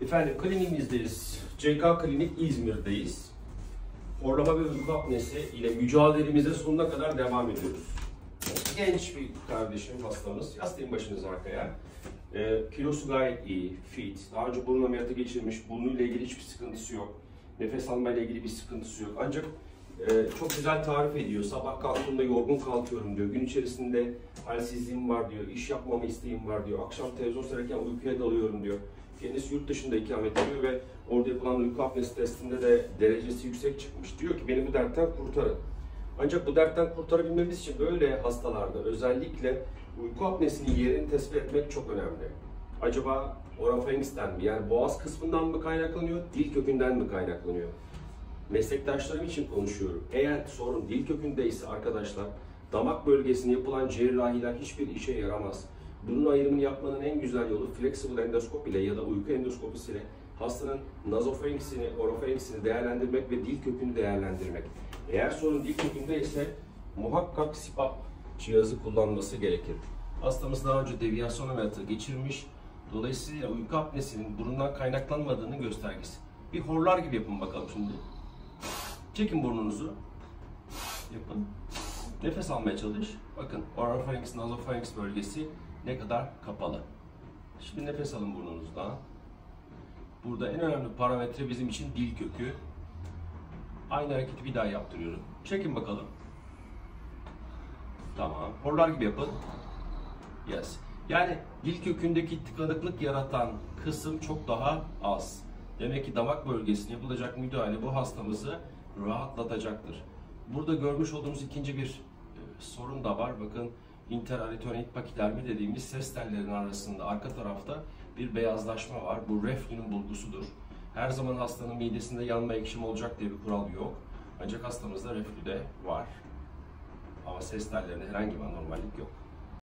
Efendim kliniğimizdeyiz. CK Klinik İzmir'deyiz. Horlama ve uyku apnesi ile mücadelemize sonuna kadar devam ediyoruz. Genç bir kardeşim hastamız. Yaslayın başınızı arkaya. Kilosu gayet iyi, fit. Daha önce burun ameliyatı geçirmiş. Burnuyla ilgili hiçbir sıkıntısı yok. Nefes almayla ilgili bir sıkıntısı yok. Ancak çok güzel tarif ediyor. Sabah kalktığımda yorgun kalkıyorum diyor. Gün içerisinde halsizliğim var diyor. İş yapmama isteğim var diyor. Akşam televizyon seyrederken uykuya dalıyorum diyor. Kendisi yurt dışında ikamet ediyor ve orada yapılan uyku apnesi testinde de derecesi yüksek çıkmış. Diyor ki beni bu dertten kurtarın. Ancak bu dertten kurtarabilmemiz için böyle hastalarda özellikle uyku apnesinin yerini tespit etmek çok önemli. Acaba orofaringsten mi, yani boğaz kısmından mı kaynaklanıyor, dil kökünden mi kaynaklanıyor? Meslektaşlarım için konuşuyorum. Eğer sorun dil kökündeyse arkadaşlar, damak bölgesine yapılan cerrahiler hiçbir işe yaramaz. Bunun ayrımını yapmanın en güzel yolu flexible endoskop ile ya da uyku endoskopisiyle hastanın nazofarinksini, orofarinksini değerlendirmek ve dil kökünü değerlendirmek. Eğer sorun dil kökünde ise muhakkak CPAP cihazı kullanması gerekir. Hastamız daha önce deviyasyon ameliyatı geçirmiş. Dolayısıyla uyku apnesinin burundan kaynaklanmadığının göstergesi. Bir horlar gibi yapın bakalım şimdi. Çekin burnunuzu. Yapın. Nefes almaya çalış. Bakın orofarinks, nazofarinks bölgesi ne kadar kapalı. Şimdi nefes alın burnunuzdan. Burada en önemli parametre bizim için dil kökü. Aynı hareketi bir daha yaptırıyorum. Çekin bakalım. Tamam. Horlar gibi yapın. Yes. Yani dil kökündeki tıkanıklık yaratan kısım çok daha az. Demek ki damak bölgesine yapılacak müdahale bu hastamızı rahatlatacaktır. Burada görmüş olduğumuz ikinci bir sorun da var. Bakın interaritorenit pakidermi dediğimiz ses tellerinin arasında arka tarafta bir beyazlaşma var. Bu reflünün bulgusudur. Her zaman hastanın midesinde yanma ekşim olacak diye bir kural yok. Ancak hastamızda reflü de var. Ama ses tellerinde herhangi bir anormallik yok.